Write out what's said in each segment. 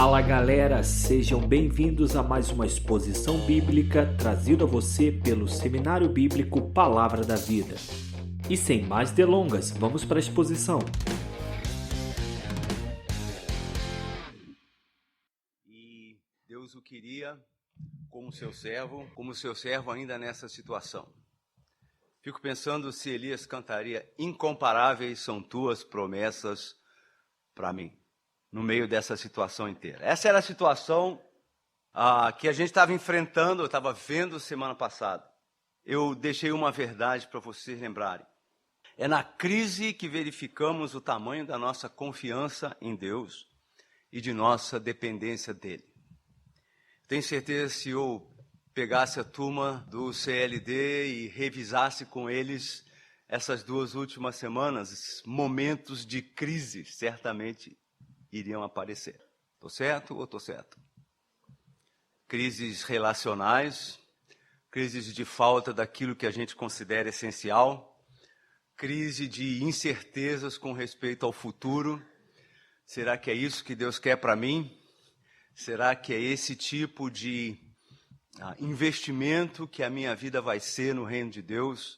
Fala galera, sejam bem-vindos a mais uma exposição bíblica trazida a você pelo Seminário Bíblico Palavra da Vida. E sem mais delongas, vamos para a exposição. E Deus o queria como seu servo ainda nessa situação. Fico pensando se Elias cantaria: incomparáveis são tuas promessas para mim, no meio dessa situação inteira. Essa era a situação que a gente estava enfrentando, eu estava vendo semana passada. Eu deixei uma verdade para vocês lembrarem. É na crise que verificamos o tamanho da nossa confiança em Deus e de nossa dependência dEle. Tenho certeza, se eu pegasse a turma do CLD e revisasse com eles essas 2 últimas semanas, momentos de crise certamente iriam aparecer. Estou certo ou estou certo? Crises relacionais, crises de falta daquilo que a gente considera essencial, crise de incertezas com respeito ao futuro. Será que é isso que Deus quer para mim? Será que é esse tipo de investimento que a minha vida vai ser no reino de Deus?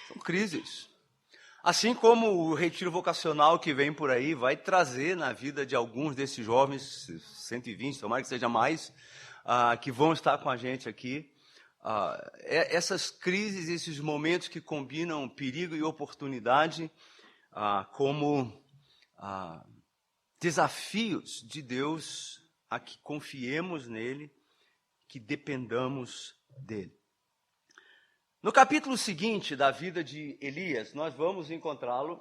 São crises. Assim como o retiro vocacional que vem por aí vai trazer na vida de alguns desses jovens, 120, tomara que seja mais, que vão estar com a gente aqui. Essas crises, esses momentos que combinam perigo e oportunidade, como desafios de Deus a que confiemos nele, que dependamos dele. No capítulo seguinte da vida de Elias, nós vamos encontrá-lo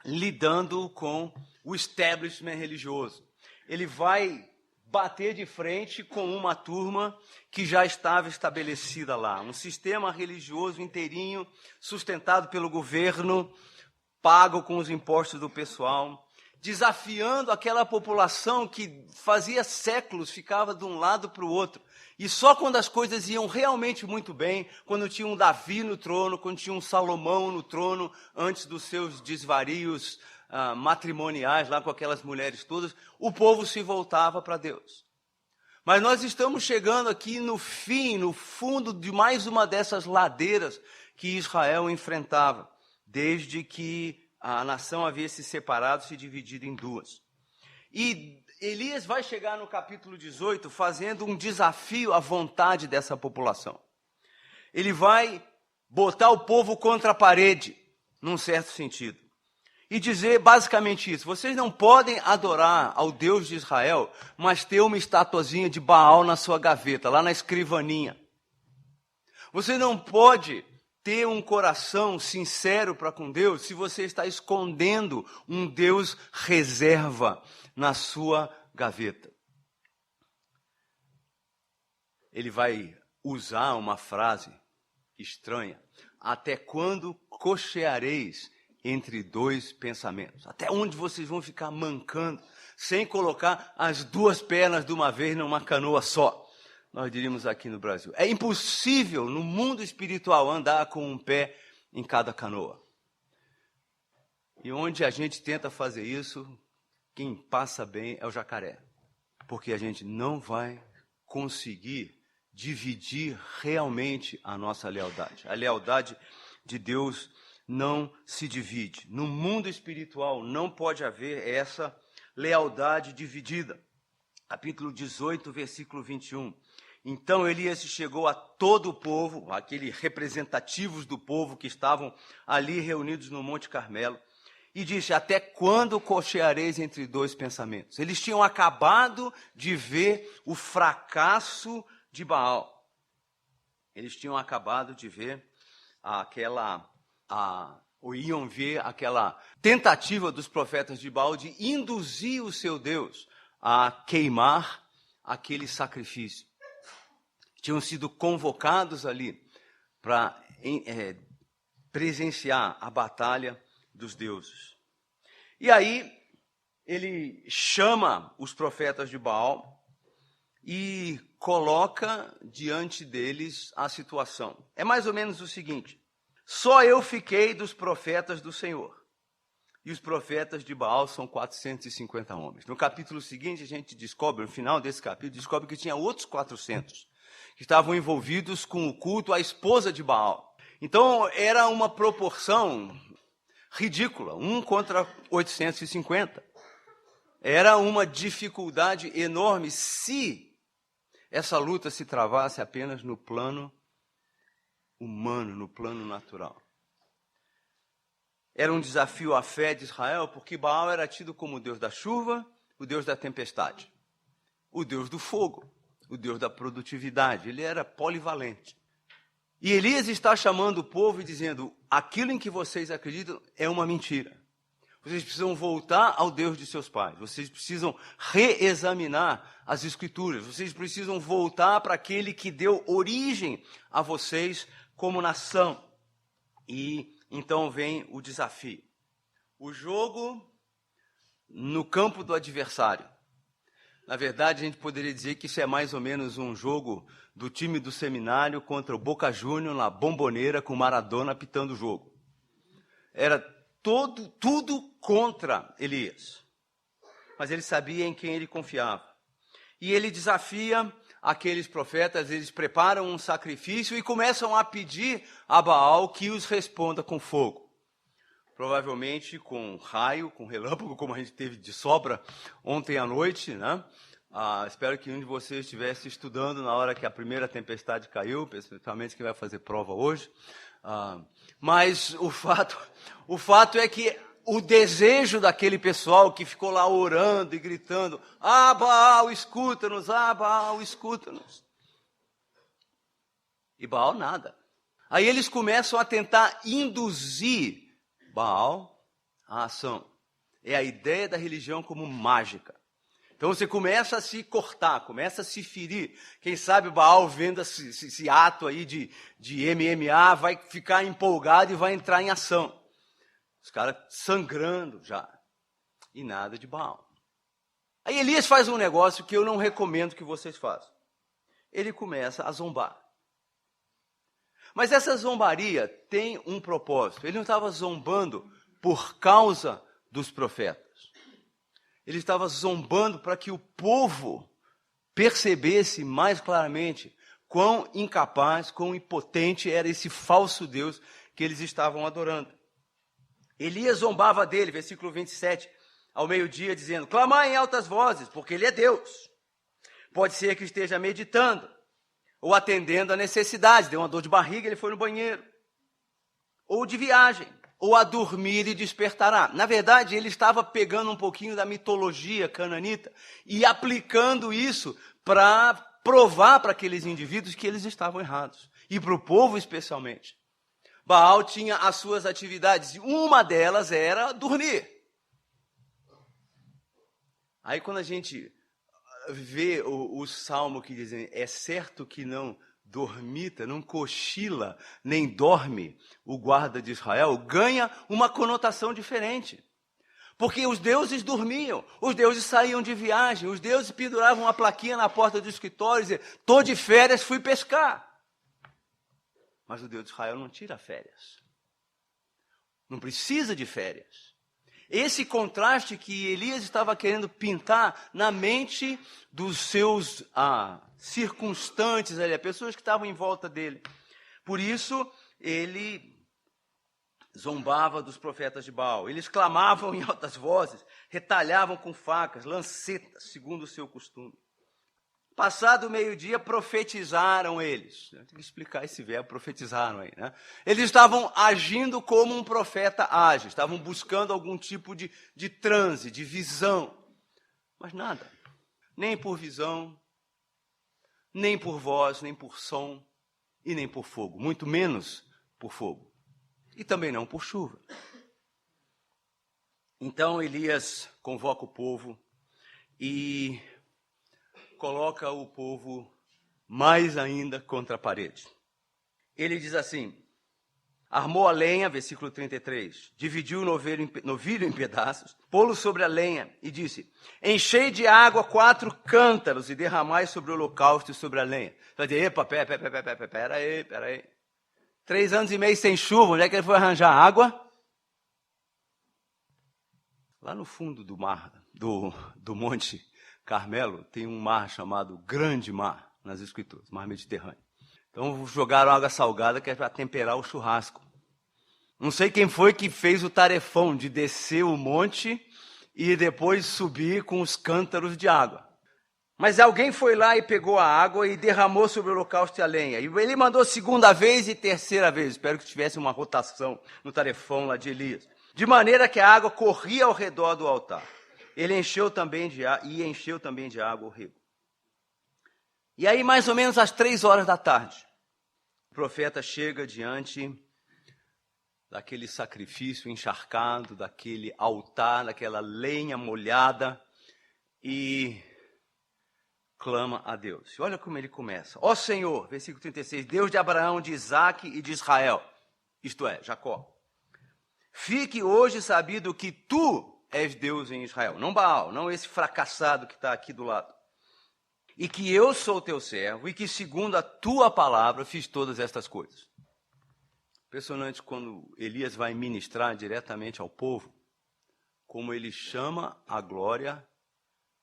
lidando com o establishment religioso. Ele vai bater de frente com uma turma que já estava estabelecida lá, um sistema religioso inteirinho, sustentado pelo governo, pago com os impostos do pessoal, desafiando aquela população que fazia séculos ficava de um lado para o outro. E só quando as coisas iam realmente muito bem, quando tinha um Davi no trono, quando tinha um Salomão no trono, antes dos seus desvarios matrimoniais, lá com aquelas mulheres todas, o povo se voltava para Deus. Mas nós estamos chegando aqui no fim, no fundo de mais uma dessas ladeiras que Israel enfrentava, desde que a nação havia se separado, se dividido em 2. E Elias vai chegar no capítulo 18 fazendo um desafio à vontade dessa população. Ele vai botar o povo contra a parede, num certo sentido, e dizer basicamente isso: vocês não podem adorar ao Deus de Israel, mas ter uma estatuazinha de Baal na sua gaveta, lá na escrivaninha. Você não pode ter um coração sincero para com Deus se você está escondendo um Deus reserva na sua gaveta. Ele vai usar uma frase estranha: até quando cocheareis entre 2 pensamentos? Até onde vocês vão ficar mancando, sem colocar as 2 pernas de uma vez numa canoa só? Nós diríamos aqui no Brasil. É impossível no mundo espiritual andar com um pé em cada canoa. E onde a gente tenta fazer isso, quem passa bem é o jacaré. Porque a gente não vai conseguir dividir realmente a nossa lealdade. A lealdade de Deus não se divide. No mundo espiritual não pode haver essa lealdade dividida. Capítulo 18, versículo 21. Então Elias chegou a todo o povo, aqueles representativos do povo que estavam ali reunidos no Monte Carmelo, e disse: até quando cocheareis entre 2 pensamentos? Eles tinham acabado de ver o fracasso de Baal. Eles tinham acabado de ver iam ver aquela tentativa dos profetas de Baal de induzir o seu Deus a queimar aquele sacrifício. Tinham sido convocados ali para presenciar a batalha dos deuses. E aí ele chama os profetas de Baal e coloca diante deles a situação. É mais ou menos o seguinte: só eu fiquei dos profetas do Senhor. e os profetas de Baal são 450 homens. No capítulo seguinte, a gente descobre, no final desse capítulo, descobre que tinha outros 400 que estavam envolvidos com o culto à esposa de Baal. Então, era uma proporção ridícula, 1 contra 850. Era uma dificuldade enorme se essa luta se travasse apenas no plano humano, no plano natural. Era um desafio à fé de Israel, porque Baal era tido como o Deus da chuva, o Deus da tempestade, o Deus do fogo, o Deus da produtividade. Ele era polivalente. E Elias está chamando o povo e dizendo, aquilo em que vocês acreditam é uma mentira. Vocês precisam voltar ao Deus de seus pais. Vocês precisam reexaminar as Escrituras. Vocês precisam voltar para aquele que deu origem a vocês como nação. E então vem o desafio. O jogo no campo do adversário. Na verdade, a gente poderia dizer que isso é mais ou menos um jogo do time do seminário contra o Boca Juniors na Bomboneira com Maradona apitando o jogo. Era tudo contra Elias. Mas ele sabia em quem ele confiava. E ele desafia aqueles profetas, eles preparam um sacrifício e começam a pedir a Baal que os responda com fogo. Provavelmente com raio, com relâmpago, como a gente teve de sobra ontem à noite, né? Espero que um de vocês estivesse estudando na hora que a primeira tempestade caiu, principalmente quem vai fazer prova hoje. Mas o fato é que o desejo daquele pessoal que ficou lá orando e gritando, Baal, escuta-nos, Baal, escuta-nos. E Baal nada. Aí eles começam a tentar induzir Baal à ação. É a ideia da religião como mágica. Então você começa a se cortar, começa a se ferir. Quem sabe Baal vendo esse ato aí de MMA vai ficar empolgado e vai entrar em ação. Os caras sangrando já. E nada de Baal. Aí Elias faz um negócio que eu não recomendo que vocês façam. Ele começa a zombar. Mas essa zombaria tem um propósito. Ele não estava zombando por causa dos profetas. Ele estava zombando para que o povo percebesse mais claramente quão incapaz, quão impotente era esse falso Deus que eles estavam adorando. Elias zombava dele, versículo 27, ao meio-dia, dizendo, clamai em altas vozes, porque ele é Deus. Pode ser que esteja meditando, ou atendendo a necessidade, deu uma dor de barriga, ele foi no banheiro. Ou de viagem, ou a dormir e despertará. Na verdade, ele estava pegando um pouquinho da mitologia cananita e aplicando isso para provar para aqueles indivíduos que eles estavam errados. E para o povo especialmente. Baal tinha as suas atividades, e uma delas era dormir. Aí quando a gente vê o salmo que diz, é certo que não dormita, não cochila, nem dorme o guarda de Israel, ganha uma conotação diferente. Porque os deuses dormiam, os deuses saíam de viagem, os deuses penduravam uma plaquinha na porta do escritório e diziam, estou de férias, fui pescar. Mas o Deus de Israel não tira férias. Não precisa de férias. Esse contraste que Elias estava querendo pintar na mente dos seus circunstantes ali, pessoas que estavam em volta dele. Por isso, ele zombava dos profetas de Baal. Eles clamavam em altas vozes, retalhavam com facas, lancetas, segundo o seu costume. Passado o meio-dia, profetizaram eles. Tem que explicar esse verbo, profetizaram aí, né? Eles estavam agindo como um profeta age, estavam buscando algum tipo de transe, de visão. Mas nada, nem por visão, nem por voz, nem por som, e nem por fogo, muito menos por fogo. E também não por chuva. Então Elias convoca o povo e coloca o povo mais ainda contra a parede. Ele diz assim, armou a lenha, versículo 33, dividiu o novilho em pedaços, pô-lo sobre a lenha e disse, enchei de água 4 cântaros e derramai sobre o holocausto e sobre a lenha. Vai dizer, epa, pera aí. 3 anos e meio sem chuva, onde é que ele foi arranjar água? Lá no fundo do mar, do Monte Carmelo, tem um mar chamado Grande Mar, nas Escrituras, Mar Mediterrâneo. Então jogaram água salgada que é para temperar o churrasco. Não sei quem foi que fez o tarefão de descer o monte e depois subir com os cântaros de água. Mas alguém foi lá e pegou a água e derramou sobre o holocausto e a lenha. E ele mandou segunda vez e terceira vez. Espero que tivesse uma rotação no tarefão lá de Elias. De maneira que a água corria ao redor do altar. Ele encheu também de água o rego. E aí, mais ou menos às 3 horas da tarde, o profeta chega diante daquele sacrifício encharcado, daquele altar, daquela lenha molhada e clama a Deus. E olha como ele começa. Ó Senhor, versículo 36, Deus de Abraão, de Isaque e de Israel, isto é, Jacó. Fique hoje sabido que tu és Deus em Israel, não Baal, não esse fracassado que está aqui do lado. E que eu sou teu servo e que segundo a tua palavra fiz todas estas coisas. Impressionante quando Elias vai ministrar diretamente ao povo, como ele chama a glória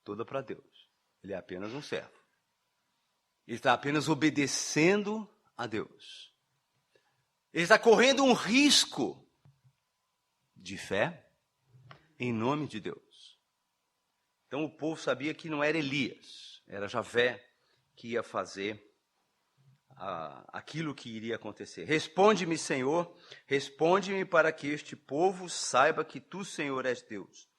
toda para Deus. Ele é apenas um servo. Ele está apenas obedecendo a Deus. Ele está correndo um risco de fé em nome de Deus. Então o povo sabia que não era Elias, era Javé que ia fazer aquilo que iria acontecer. Responde-me, Senhor, responde-me para que este povo saiba que tu, Senhor, és Deus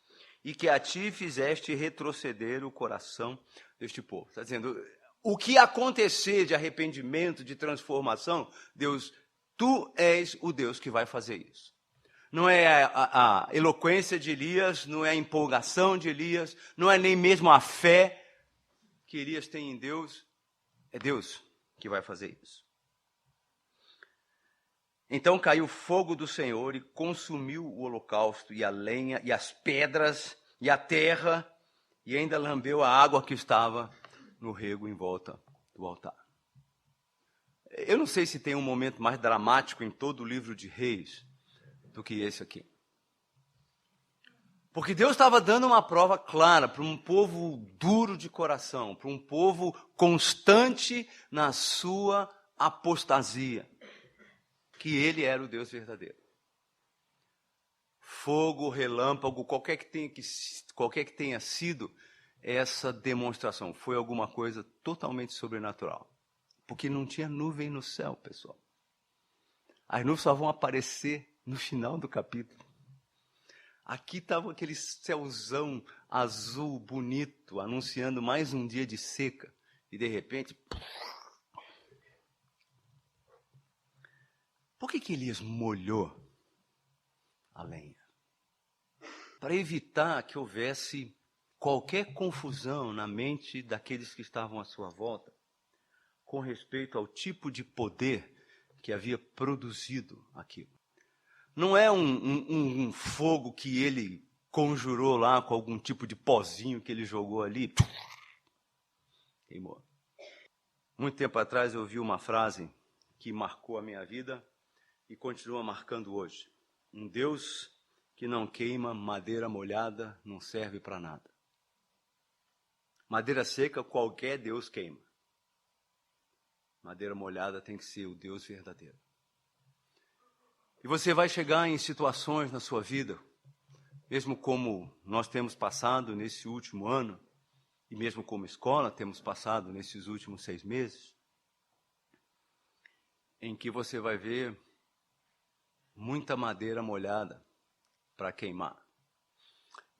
e que a ti fizeste retroceder o coração deste povo. Está dizendo, o que acontecer de arrependimento, de transformação, Deus, tu és o Deus que vai fazer isso. Não é a eloquência de Elias, não é a empolgação de Elias, não é nem mesmo a fé que Elias tem em Deus, é Deus que vai fazer isso. Então caiu o fogo do Senhor e consumiu o holocausto e a lenha e as pedras e a terra e ainda lambeu a água que estava no rego em volta do altar. Eu não sei se tem um momento mais dramático em todo o livro de Reis do que esse aqui. Porque Deus estava dando uma prova clara para um povo duro de coração, para um povo constante na sua apostasia, que ele era o Deus verdadeiro. Fogo, relâmpago, qualquer que tenha sido essa demonstração, foi alguma coisa totalmente sobrenatural. Porque não tinha nuvem no céu, pessoal. As nuvens só vão aparecer no final do capítulo. Aqui estava aquele céuzão azul, bonito, anunciando mais um dia de seca. E de repente... Por que Elias molhou a lenha? Para evitar que houvesse qualquer confusão na mente daqueles que estavam à sua volta com respeito ao tipo de poder que havia produzido aquilo. Não é um fogo que ele conjurou lá com algum tipo de pozinho que ele jogou ali. Queimou. Muito tempo atrás eu ouvi uma frase que marcou a minha vida e continua marcando hoje. Um Deus que não queima madeira molhada não serve para nada. Madeira seca qualquer Deus queima. Madeira molhada tem que ser o Deus verdadeiro. E você vai chegar em situações na sua vida, mesmo como nós temos passado nesse último ano, e mesmo como escola temos passado nesses últimos 6 meses, em que você vai ver muita madeira molhada para queimar.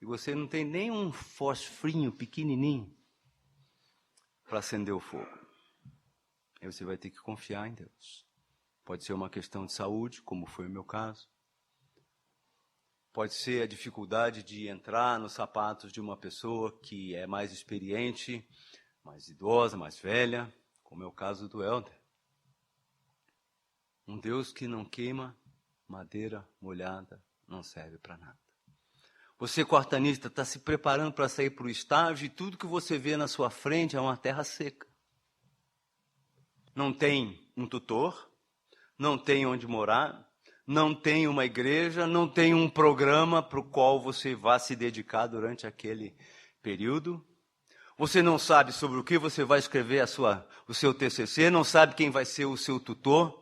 E você não tem nem um fosfrinho pequenininho para acender o fogo. Aí você vai ter que confiar em Deus. Pode ser uma questão de saúde, como foi o meu caso. Pode ser a dificuldade de entrar nos sapatos de uma pessoa que é mais experiente, mais idosa, mais velha, como é o caso do Helder. Um Deus que não queima madeira molhada não serve para nada. Você, quartanista, está se preparando para sair para o estágio e tudo que você vê na sua frente é uma terra seca. Não tem um tutor, não tem onde morar, não tem uma igreja, não tem um programa para o qual você vá se dedicar durante aquele período. Você não sabe sobre o que você vai escrever o seu TCC, não sabe quem vai ser o seu tutor.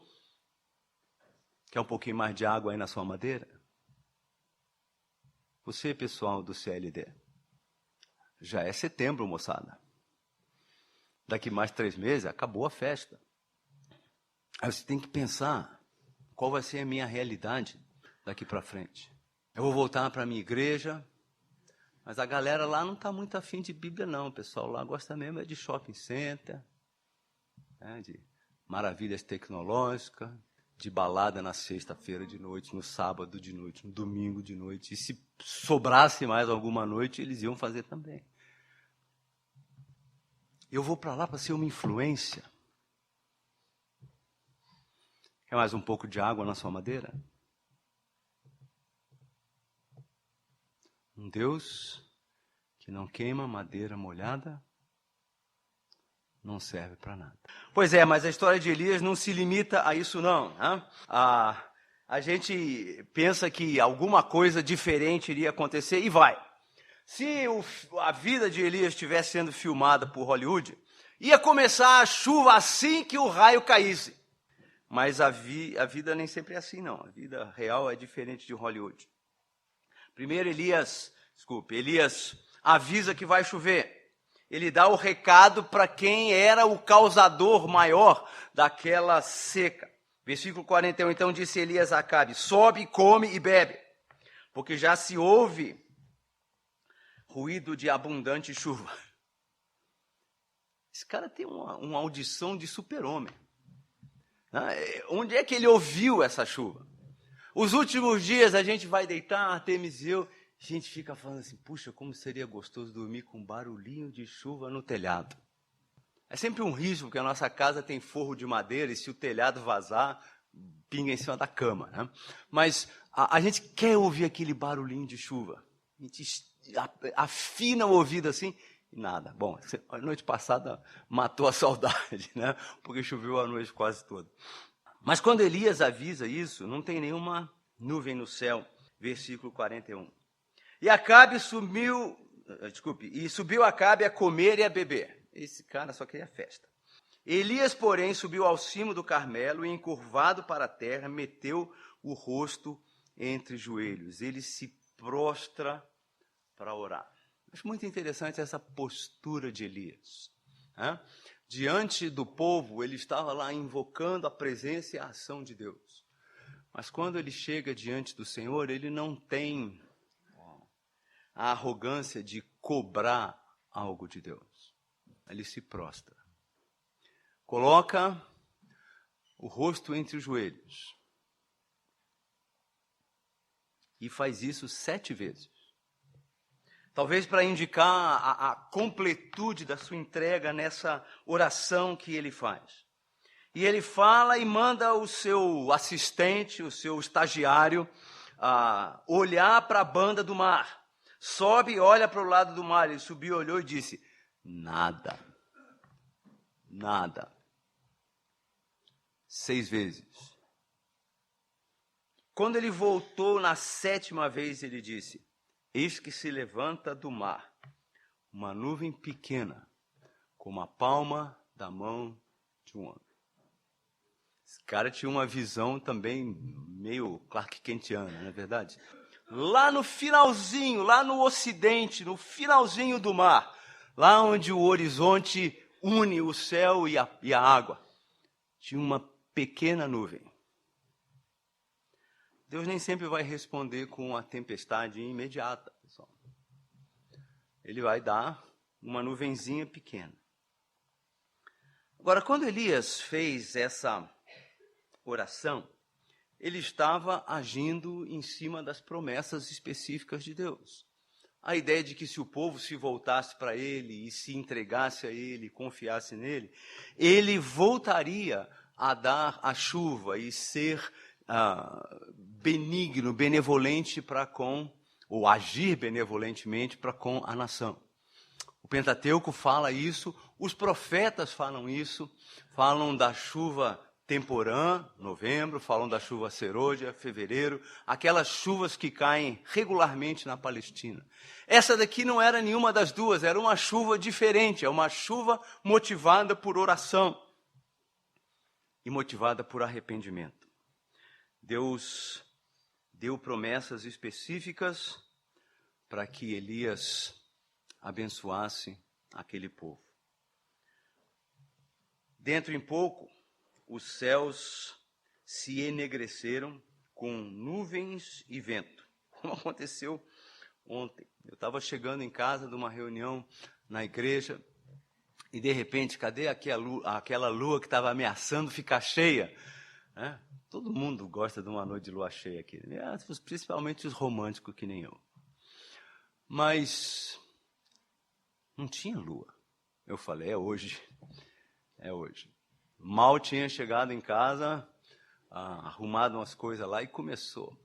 Quer um pouquinho mais de água aí na sua madeira? Você, pessoal do CLD, já é setembro, moçada. Daqui mais 3 meses, acabou a festa. Aí você tem que pensar, qual vai ser a minha realidade daqui para frente? Eu vou voltar para a minha igreja, mas a galera lá não está muito afim de Bíblia não, o pessoal lá gosta mesmo de shopping center, de maravilhas tecnológicas, de balada na sexta-feira de noite, no sábado de noite, no domingo de noite. E se sobrasse mais alguma noite, eles iam fazer também. Eu vou para lá para ser uma influência. Quer mais um pouco de água na sua madeira? Um Deus que não queima madeira molhada não serve para nada. Pois é, mas a história de Elias não se limita a isso não. Né? A gente pensa que alguma coisa diferente iria acontecer e vai. Se a vida de Elias estivesse sendo filmada por Hollywood, ia começar a chuva assim que o raio caísse. Mas a vida nem sempre é assim, não. A vida real é diferente de Hollywood. Primeiro, Elias avisa que vai chover. Ele dá o recado para quem era o causador maior daquela seca. Versículo 41, então disse Elias a Acabe, sobe, come e bebe, porque já se ouve ruído de abundante chuva. Esse cara tem uma audição de super-homem. Onde é que ele ouviu essa chuva? Os últimos dias a gente vai deitar, Artemis e eu, a gente fica falando assim, puxa, como seria gostoso dormir com um barulhinho de chuva no telhado. É sempre um risco, porque a nossa casa tem forro de madeira e se o telhado vazar, pinga em cima da cama. Né? Mas a gente quer ouvir aquele barulhinho de chuva. A gente afina o ouvido assim e nada. Bom, a noite passada matou a saudade, né? Porque choveu a noite quase toda. Mas quando Elias avisa isso, não tem nenhuma nuvem no céu. Versículo 41. E subiu Acabe a comer e a beber. Esse cara só queria festa. Elias, porém, subiu ao cimo do Carmelo e, encurvado para a terra, meteu o rosto entre os joelhos. Ele se prostra para orar. Acho muito interessante essa postura de Elias. Diante do povo, ele estava lá invocando a presença e a ação de Deus. Mas quando ele chega diante do Senhor, ele não tem a arrogância de cobrar algo de Deus. Ele se prostra. Coloca o rosto entre os joelhos. E faz isso 7 vezes. Talvez para indicar a completude da sua entrega nessa oração que ele faz. E ele fala e manda o seu assistente, o seu estagiário, olhar para a banda do mar. Sobe e olha para o lado do mar. Ele subiu, olhou e disse, nada. Nada. 6 vezes. Quando ele voltou na 7ª vez, ele disse, eis que se levanta do mar uma nuvem pequena, como a palma da mão de um homem. Esse cara tinha uma visão também meio Clark Kentiana, não é verdade? Lá no finalzinho, lá no ocidente, no finalzinho do mar, lá onde o horizonte une o céu e a água, tinha uma pequena nuvem. Deus nem sempre vai responder com a tempestade imediata, pessoal. Ele vai dar uma nuvenzinha pequena. Agora, quando Elias fez essa oração, ele estava agindo em cima das promessas específicas de Deus. A ideia de que se o povo se voltasse para ele e se entregasse a ele, confiasse nele, ele voltaria a dar a chuva e ser benigno, benevolente para com, ou agir benevolentemente para com a nação. O Pentateuco fala isso, os profetas falam isso, falam da chuva temporã, novembro, falam da chuva serôdia, fevereiro, aquelas chuvas que caem regularmente na Palestina. Essa daqui não era nenhuma das duas, era uma chuva diferente, é uma chuva motivada por oração e motivada por arrependimento. Deus deu promessas específicas para que Elias abençoasse aquele povo. Dentro em pouco, os céus se enegreceram com nuvens e vento, como aconteceu ontem. Eu estava chegando em casa de uma reunião na igreja e, de repente, cadê aquela lua que estava ameaçando ficar cheia? Todo mundo gosta de uma noite de lua cheia aqui, principalmente os românticos que nem eu. Mas não tinha lua. Eu falei, é hoje. Mal tinha chegado em casa, arrumado umas coisas lá e começou.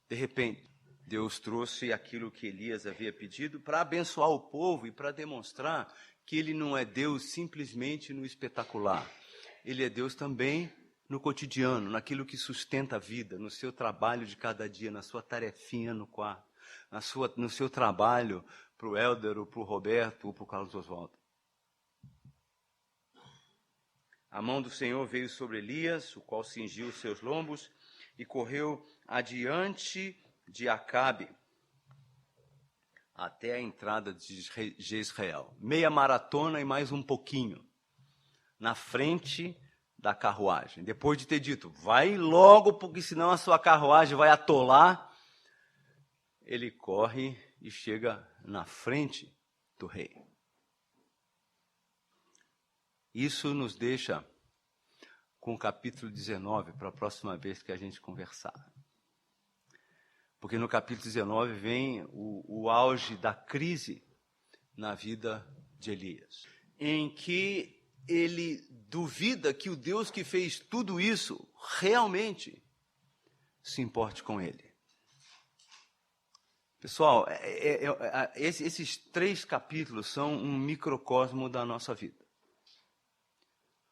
De repente, Deus trouxe aquilo que Elias havia pedido para abençoar o povo e para demonstrar que ele não é Deus simplesmente no espetacular. Ele é Deus também no cotidiano, naquilo que sustenta a vida, no seu trabalho de cada dia, na sua tarefinha no quarto, no seu trabalho para o Helder, ou para o Roberto, ou para o Carlos Oswaldo. A mão do Senhor veio sobre Elias, o qual cingiu os seus lombos e correu adiante de Acabe até a entrada de Jezreel. Meia maratona e mais um pouquinho, na frente da carruagem. Depois de ter dito, vai logo, porque senão a sua carruagem vai atolar, ele corre e chega na frente do rei. Isso nos deixa com o capítulo 19 para a próxima vez que a gente conversar. Porque no capítulo 19 vem o auge da crise na vida de Elias, em que ele duvida que o Deus que fez tudo isso realmente se importe com ele. Pessoal, esses 3 capítulos são um microcosmo da nossa vida.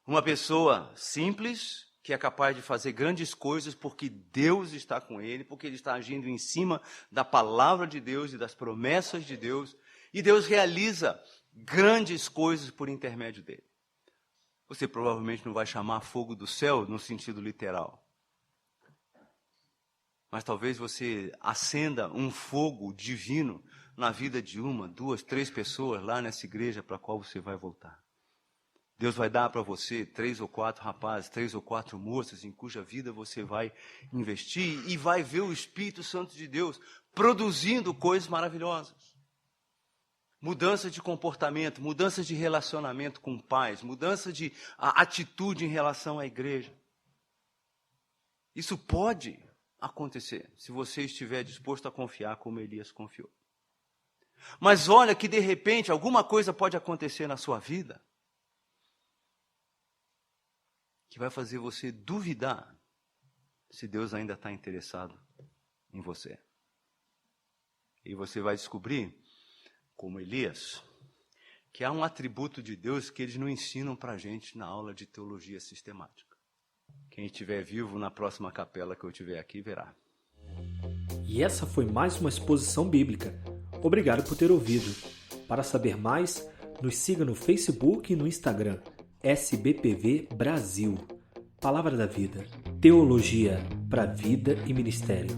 Uma pessoa simples, que é capaz de fazer grandes coisas porque Deus está com ele, porque ele está agindo em cima da palavra de Deus e das promessas de Deus, e Deus realiza grandes coisas por intermédio dele. Você provavelmente não vai chamar fogo do céu no sentido literal, mas talvez você acenda um fogo divino na vida de 1, 2, 3 pessoas lá nessa igreja para a qual você vai voltar. Deus vai dar para você 3 ou 4 rapazes, 3 ou 4 moças em cuja vida você vai investir e vai ver o Espírito Santo de Deus produzindo coisas maravilhosas. Mudança de comportamento, mudança de relacionamento com pais, mudança de atitude em relação à igreja. Isso pode acontecer se você estiver disposto a confiar como Elias confiou. Mas olha que de repente alguma coisa pode acontecer na sua vida que vai fazer você duvidar se Deus ainda está interessado em você. E você vai descobrir, como Elias, que há um atributo de Deus que eles não ensinam para a gente na aula de teologia sistemática. Quem estiver vivo na próxima capela que eu tiver aqui, verá. E essa foi mais uma exposição bíblica. Obrigado por ter ouvido. Para saber mais, nos siga no Facebook e no Instagram. SBPV Brasil. Palavra da Vida. Teologia para vida e ministério.